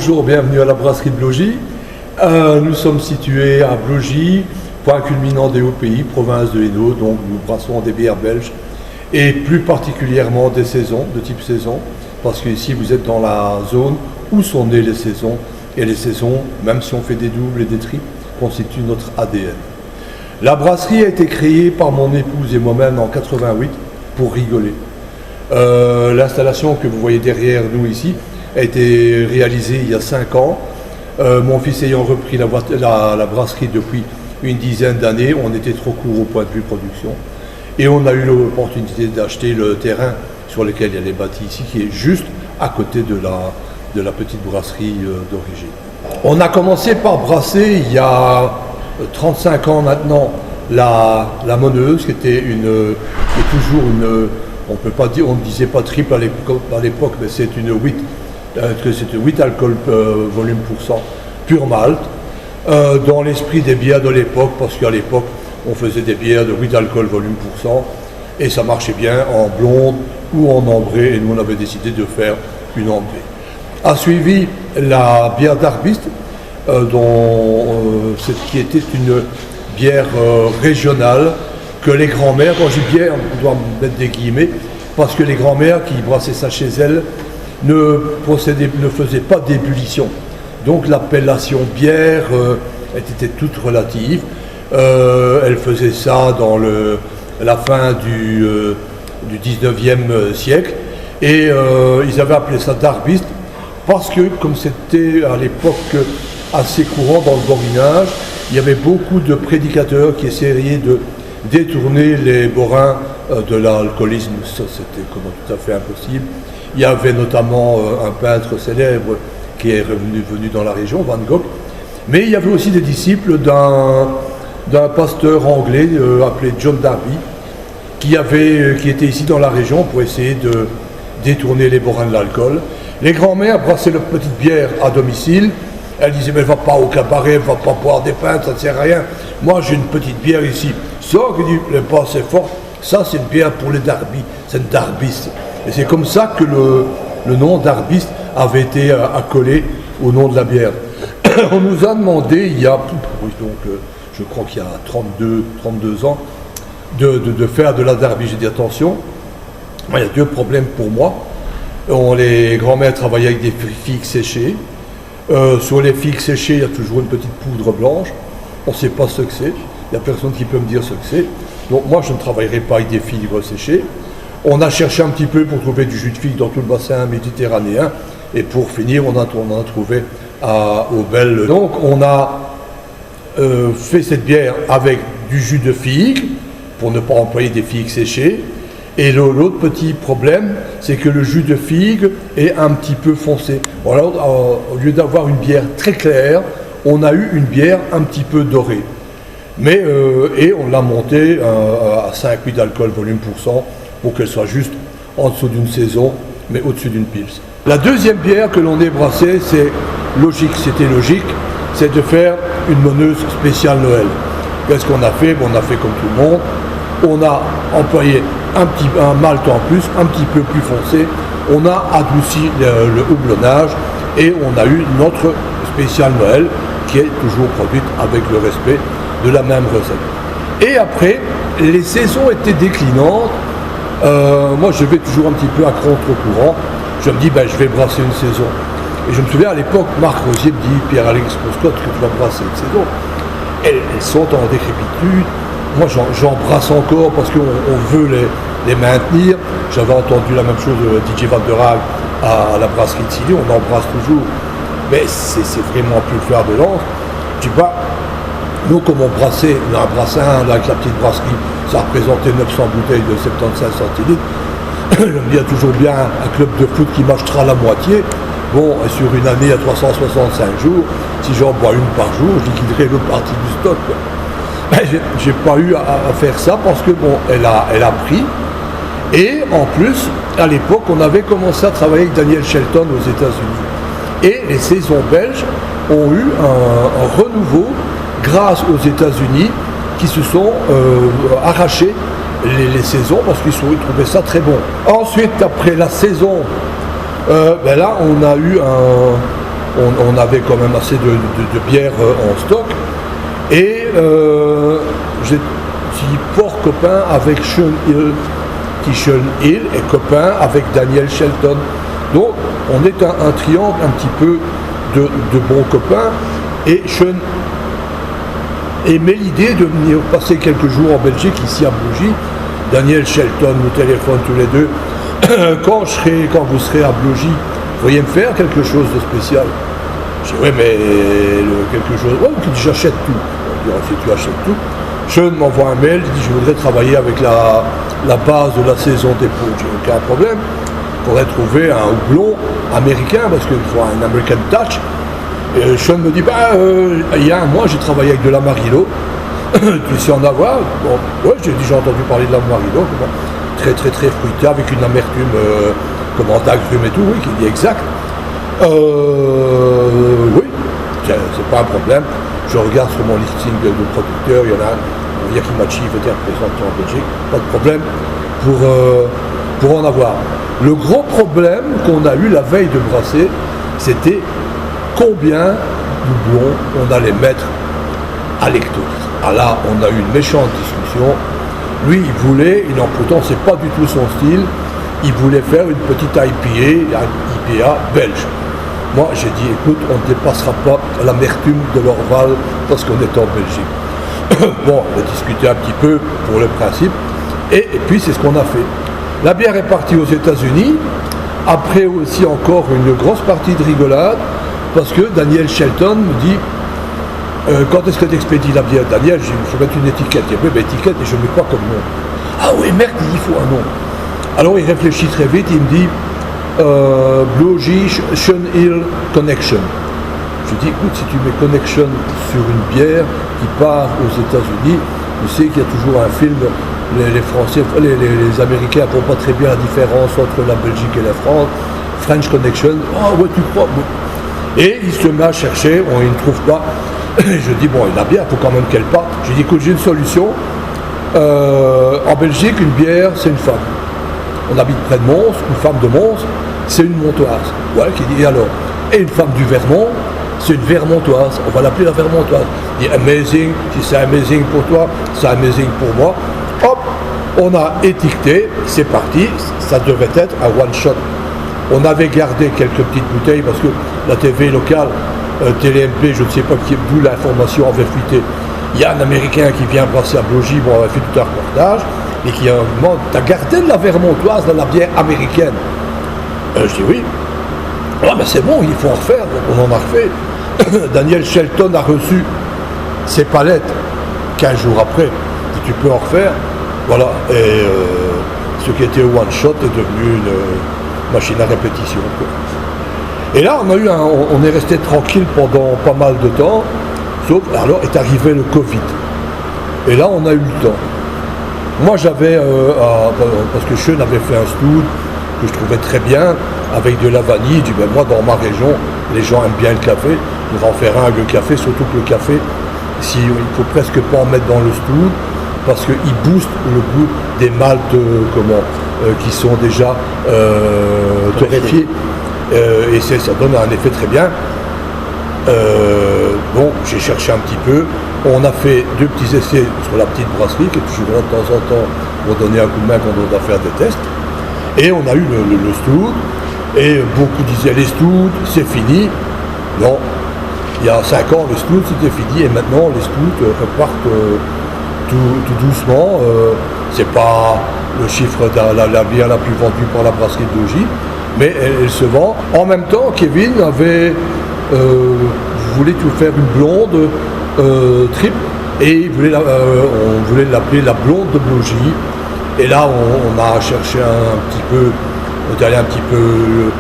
Bonjour, bienvenue à la brasserie de Blogy. Nous sommes situés à Blogy, point culminant des Hauts-Pays, province de Hainaut, donc nous brassons des bières belges et plus particulièrement des saisons, de type saison, parce que ici vous êtes dans la zone où sont nées les saisons, et les saisons, même si on fait des doubles et des triples, constituent notre ADN. La brasserie a été créée par mon épouse et moi-même en 88 pour rigoler. L'installation que vous voyez derrière nous ici a été réalisée il y a 5 ans. Mon fils ayant repris la brasserie depuis une dizaine d'années, on était trop court au point de vue production. Et on a eu l'opportunité d'acheter le terrain sur lequel elle est bâtie ici, qui est juste à côté de la petite brasserie d'origine. On a commencé par brasser il y a 35 ans maintenant la Monneuse, qui était toujours une, on ne disait pas triple à l'époque, mais c'est une 8. C'était 8 alcool volume %, pur malt, dans l'esprit des bières de l'époque, parce qu'à l'époque, on faisait des bières de 8 alcool volume %, et ça marchait bien en blonde ou en ambrée, et nous on avait décidé de faire une ambrée. A suivi la bière d'Arbiste, qui était une bière régionale, que les grands-mères, quand je dis bière, on doit mettre des guillemets, parce que les grands-mères qui brassaient ça chez elles, ne faisait pas d'ébullition. Donc l'appellation bière était toute relative. Elle faisait ça dans la fin du 19e siècle. Et ils avaient appelé ça d'Arbiste parce que, comme c'était à l'époque assez courant dans le borinage, il y avait beaucoup de prédicateurs qui essayaient de détourner les borins de l'alcoolisme. Ça, c'était tout à fait impossible. Il y avait notamment un peintre célèbre qui est venu dans la région, Van Gogh, mais il y avait aussi des disciples d'un pasteur anglais appelé John Darby, qui était ici dans la région pour essayer de détourner les borins de l'alcool. Les grands-mères brassaient leur petite bière à domicile. Elles disaient, mais va pas au cabaret, va pas boire des pintes, ça ne sert à rien. Moi, j'ai une petite bière ici. Sors, il dit, elle pas assez fort. Ça, c'est une bière pour les Darby, c'est une Darbiste. Et c'est comme ça que le nom d'Arbiste avait été accolé au nom de la bière. On nous a demandé, il y a, je crois qu'il y a 32 ans, de faire de la Darby. J'ai dit attention, il y a 2 problèmes pour moi. Les grands-mères travaillaient avec des figues séchées. Sur les figues séchées, il y a toujours une petite poudre blanche. On ne sait pas ce que c'est. Il n'y a personne qui peut me dire ce que c'est. Donc moi, je ne travaillerai pas avec des figues séchées. On a cherché un petit peu pour trouver du jus de figue dans tout le bassin méditerranéen. Et pour finir, on en a trouvé au Bel. Donc on a fait cette bière avec du jus de figue, pour ne pas employer des figues séchées. Et l'autre petit problème, c'est que le jus de figue est un petit peu foncé. Alors, au lieu d'avoir une bière très claire, on a eu une bière un petit peu dorée. Mais, et on l'a montée à 5,8 d'alcool volume %, pour qu'elle soit juste en dessous d'une saison, mais au-dessus d'une pils. La deuxième bière que l'on ait brassée, c'est logique, c'est de faire une monneuse spéciale Noël. Qu'est-ce qu'on a fait? On a fait comme tout le monde. On a employé un malt en plus, un petit peu plus foncé. On a adouci le houblonnage et on a eu notre spéciale Noël qui est toujours produite avec le respect de la même recette. Et après, les saisons étaient déclinantes. Moi, je vais toujours un petit peu à contre-courant. Je me dis, je vais brasser une saison. Et je me souviens, à l'époque, Marc Rosier me dit, Pierre-Alex Scott, que tu vas brasser une saison. Elles sont en décrépitude. Moi, j'en brasse encore parce qu'on veut les maintenir. J'avais entendu la même chose de DJ Van der Haag à la brasserie de Silly. On en brasse toujours. Mais c'est vraiment plus le fer de lance. Je dis, nous, comme on brassait, on a brassé avec la petite brasserie, ça représentait 900 bouteilles de 75 centilitres. Je me dis, il y a toujours bien un club de foot qui marchera la moitié. Bon, sur une année à 365 jours, si j'en bois une par jour, je liquiderai l'autre partie du stock. J'ai pas eu à faire ça parce que bon, elle a pris. Et en plus, à l'époque, on avait commencé à travailler avec Daniel Shelton aux États-Unis. Et les saisons belges ont eu un renouveau grâce aux États-Unis qui se sont arrachés les saisons parce qu'ils trouvaient ça très bon. Ensuite, après la saison, là, on a eu on avait quand même assez de bière en stock. Et j'ai dit fort copain avec Sean Hill, qui Sean Hill est copain avec Daniel Shelton. Donc on est un triangle un petit peu de bons copains. Et Sean aimait l'idée de venir passer quelques jours en Belgique, ici à Blougy. Daniel Shelton nous téléphone tous les deux. Quand vous serez à Blougy, vous pourriez me faire quelque chose de spécial. Je dis oui, mais quelque chose. Ouais, il dit j'achète tout. On dit si tu achètes tout. Sean m'envoie un mail, il dit je voudrais travailler avec la base de la saison des poules. J'ai aucun problème. Il faudrait trouver un houblon américain parce qu'il faut un American touch. Et Sean me dit il y a un mois j'ai travaillé avec de l'Amarillo. Tu sais en avoir? Bon, ouais, j'ai entendu parler de l'Amarillo. Très très très fruité avec une amertume d'agrumes et tout, oui, qui dit exact. Oui, c'est pas un problème. Je regarde sur mon listing de producteurs, il y en a Yakimachi était représenté en Belgique, pas de problème pour en avoir. Le gros problème qu'on a eu la veille de brasser, c'était combien de blonds on allait mettre à l'hectolitre. Ah là, on a eu une méchante discussion. Lui, il voulait, pourtant c'est pas du tout son style, il voulait faire une petite IPA belge. Moi, j'ai dit, écoute, on ne dépassera pas l'amertume de l'Orval parce qu'on est en Belgique. Bon, on a discuté un petit peu pour le principe, et puis c'est ce qu'on a fait. La bière est partie aux États-Unis, après aussi encore une grosse partie de rigolade, parce que Daniel Shelton me dit, quand est-ce que tu expédies la bière? Daniel, je vais mettre une étiquette. Il dit, oui, étiquette, et je ne mets pas comme nom. Ah oui, merde, il faut un nom. Alors il réfléchit très vite, il me dit, Blougy Sean Hill Connection. Je dis, écoute, si tu mets Connection sur une bière qui part aux États-Unis, tu sais qu'il y a toujours un film, les Français, les Américains ne font pas très bien la différence entre la Belgique et la France. French Connection, ah ouais, tu crois. Et il se met à chercher, il ne trouve pas. Je dis, bon, la bière, il faut quand même qu'elle parte. Je dis, écoute, j'ai une solution. En Belgique, une bière, c'est une femme. On habite près de Mons, une femme de Mons, c'est une montoise. Ouais, qui dit, et alors? Et une femme du Vermont, c'est une vermontoise. On va l'appeler la vermontoise. Il dit, amazing, si c'est amazing pour toi, c'est amazing pour moi. Hop, on a étiqueté, c'est parti, ça devait être un one-shot. On avait gardé quelques petites bouteilles parce que la TV locale, TLMP, je ne sais pas d'où l'information avait fuité. Il y a un Américain qui vient brasser à Blougy, bon, on a fait tout un reportage, et qui demande, t'as gardé de la vermontoise dans la bière américaine? Je dis oui. Ah ben c'est bon, il faut en refaire, donc on en a refait. Daniel Shelton a reçu ses palettes 15 jours après. Tu peux en refaire. Voilà, et ce qui était one shot est devenu une machine à répétition, quoi. Et là, on est resté tranquille pendant pas mal de temps, sauf alors est arrivé le Covid. Et là, on a eu le temps. Moi, j'avais, parce que Sean avait fait un stout que je trouvais très bien, avec de la vanille. Je dis, ben, moi, dans ma région, les gens aiment bien le café. On va en faire un avec le café, surtout que le café, il ne faut presque pas en mettre dans le stout, parce qu'il booste le goût des maltes qui sont déjà torréfiés. Et ça donne un effet très bien. Bon, j'ai cherché un petit peu. On a fait 2 petits essais sur la petite brasserie, qui est toujours de temps en temps pour donner un coup de main quand on doit faire des tests. Et on a eu le stout. Et beaucoup disaient les stouts, c'est fini. Non, il y a 5 ans, les stouts c'était fini. Et maintenant, les stouts repartent tout doucement. C'est pas le chiffre de la bière la plus vendue par la brasserie de Blougy, mais elle se vend. En même temps, Kevin avait voulait tout faire une blonde triple, et on voulait l'appeler la blonde de Blougy. Et là, on a cherché un petit peu, on est allé un petit peu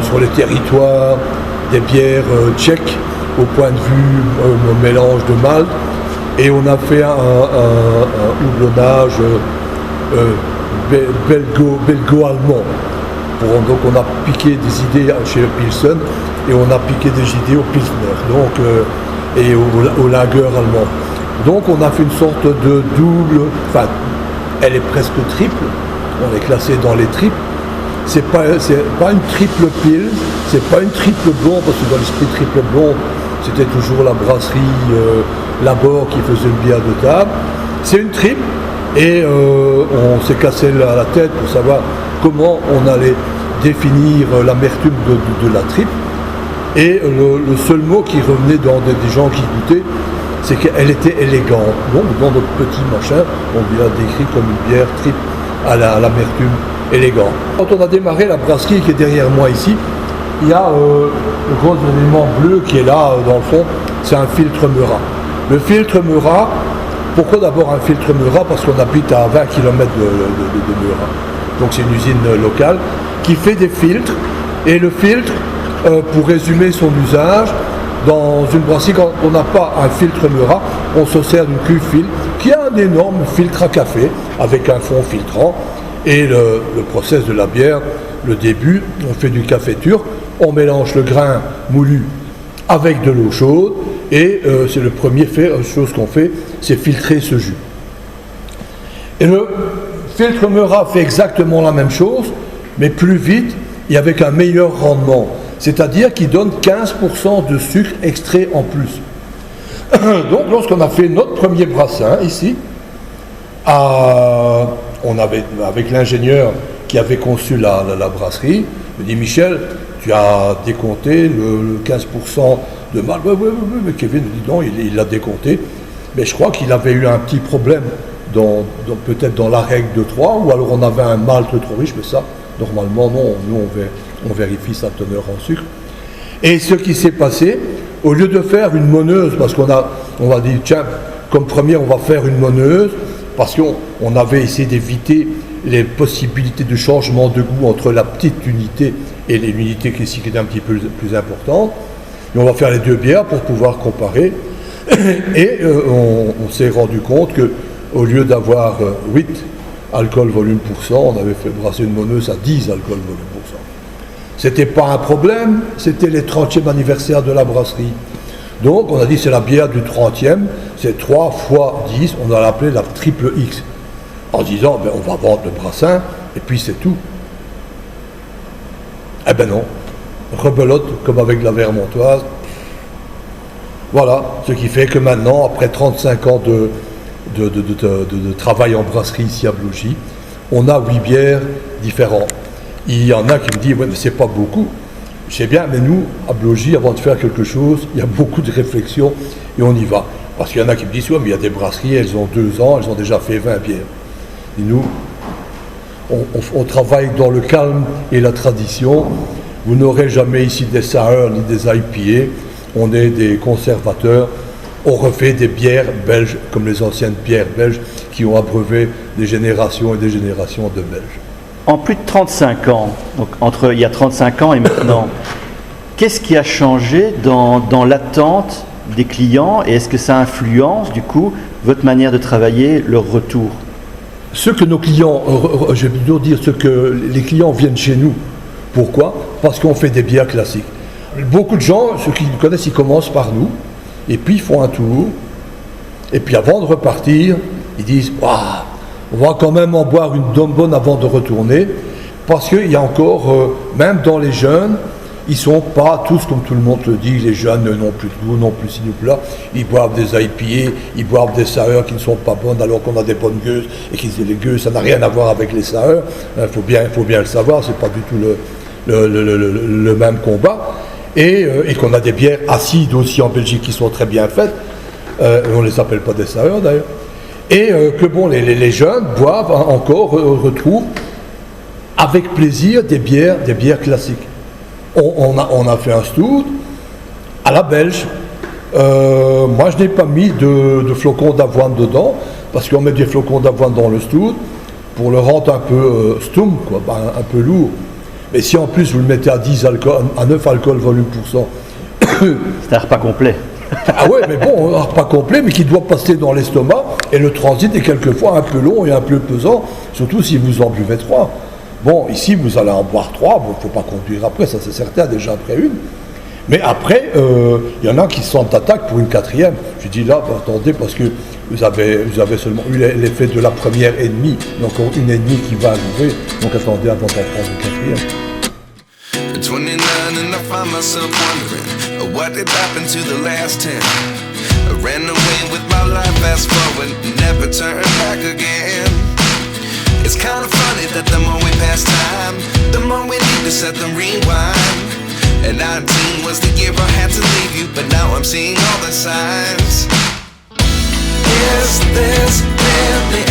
sur les territoires des bières tchèques au point de vue mélange de malt, et on a fait un houblonnage belgo-allemand. Donc on a piqué des idées chez le Pilsen et on a piqué des idées au Pilsner, donc, et au lager allemand. Donc on a fait une sorte de double, enfin elle est presque triple, on est classé dans les triples, c'est pas une triple pile, c'est pas une triple blonde, parce que dans l'esprit triple blonde, c'était toujours la brasserie Labor qui faisait une bière de table. C'est une triple, et on s'est cassé la tête pour savoir comment on allait définir l'amertume de la triple. Et le seul mot qui revenait dans des gens qui goûtaient, c'est qu'elle était élégante. Donc dans notre petit machin, on lui a décrit comme une bière triple à l'amertume élégante. Quand on a démarré la brasserie qui est derrière moi ici, il y a le gros élément bleu qui est là dans le fond, c'est un filtre Murat. Le filtre Murat, pourquoi d'abord un filtre Murat? Parce qu'on habite à 20 km de Murat. Donc c'est une usine locale qui fait des filtres. Et le filtre, pour résumer son usage, dans une brasserie, quand on n'a pas un filtre Murat, on se sert d'une cuve filtre qui a un énorme filtre à café avec un fond filtrant. Et le process de la bière, le début, on fait du café turc, on mélange le grain moulu avec de l'eau chaude et c'est le premier chose qu'on fait, c'est filtrer ce jus. Et le filtre Murat fait exactement la même chose, mais plus vite et avec un meilleur rendement. C'est-à-dire qu'il donne 15% de sucre extrait en plus. Donc lorsqu'on a fait notre premier brassin ici, on avait, avec l'ingénieur qui avait conçu la brasserie, il me dit Michel, tu as décompté le 15% de malt. Oui, mais Kevin me dit non, il l'a décompté. Mais je crois qu'il avait eu un petit problème, peut-être dans la règle de 3, ou alors on avait un malt trop riche, mais ça, normalement, non, nous on vérifie sa teneur en sucre. Et ce qui s'est passé, au lieu de faire une monneuse, parce on va dire, tiens, comme premier, on va faire une monneuse, parce qu'on avait essayé d'éviter les possibilités de changement de goût entre la petite unité et l'unité qui était un petit peu plus importante. Et on va faire les deux bières pour pouvoir comparer. Et on s'est rendu compte qu'au lieu d'avoir 8 alcool volume %, on avait fait brasser une monneuse à 10 alcool volume %. C'était pas un problème, c'était les 30e anniversaire de la brasserie. Donc on a dit c'est la bière du 30e, c'est 3 fois 10, on a l'appelé la triple X. En disant ben, on va vendre le brassin et puis c'est tout. Eh ben non, rebelote comme avec la vermontoise. Voilà, ce qui fait que maintenant, après 35 ans de travail en brasserie ici à Blaugy, on a 8 bières différentes. Il y en a qui me disent, ouais, mais c'est pas beaucoup. Je sais bien, mais nous, à Blaugy, avant de faire quelque chose, il y a beaucoup de réflexion et on y va. Parce qu'il y en a qui me disent, ouais, mais il y a des brasseries, elles ont 2 ans, elles ont déjà fait 20 bières. Et nous, on travaille dans le calme et la tradition. Vous n'aurez jamais ici des sour ni des IPA. On est des conservateurs. On refait des bières belges comme les anciennes bières belges qui ont abreuvé des générations et des générations de Belges. En plus de 35 ans, donc entre il y a 35 ans et maintenant, qu'est-ce qui a changé dans l'attente des clients et est-ce que ça influence du coup votre manière de travailler, leur retour? Ce que nos clients, je vais plutôt dire ce que les clients viennent chez nous. Pourquoi? Parce qu'on fait des bières classiques. Beaucoup de gens, ceux qui nous connaissent, ils commencent par nous, et puis ils font un tour, et puis avant de repartir, ils disent « Waouh, on va quand même en boire une bonne avant de retourner », parce qu'il y a encore, même dans les jeunes, ils ne sont pas tous, comme tout le monde le dit, les jeunes n'ont plus de goût, non plus ci, non plus là. Ils boivent des IPA, ils boivent des sour qui ne sont pas bonnes alors qu'on a des bonnes gueuses et qu'ils disent les gueuses, ça n'a rien à voir avec les sour. Il faut bien le savoir, c'est pas du tout le même combat. Et qu'on a des bières acides aussi en Belgique qui sont très bien faites. On ne les appelle pas des sour d'ailleurs. Et que bon, les jeunes boivent encore, retrouvent avec plaisir des bières classiques. On a fait un stout à la belge. Moi, je n'ai pas mis de flocons d'avoine dedans, parce qu'on met des flocons d'avoine dans le stout pour le rendre un peu stoum, quoi, un peu lourd. Mais si en plus vous le mettez à 9 alcool volume %. C'est un repas complet. Ah ouais, mais bon, un repas complet, mais qui doit passer dans l'estomac, et le transit est quelquefois un peu long et un peu pesant, surtout si vous en buvez 3. Bon, ici, vous allez en boire 3, bon, il ne faut pas conduire après, ça c'est certain, déjà après une. Mais après, il y en a qui sont attaques pour une quatrième. Je dis là, bah, attendez, parce que vous avez seulement eu l'effet de la première et demie, donc une et demie qui va arriver. Donc attendez avant d'en prendre une quatrième. 29 and I find myself wondering what did happen to the last 10. I ran away with my life, fast forward, never turn back again. It's kind of funny that the more we pass time, the more we need to set them rewind. And 19 was the year I had to leave you, but now I'm seeing all the signs. Is this really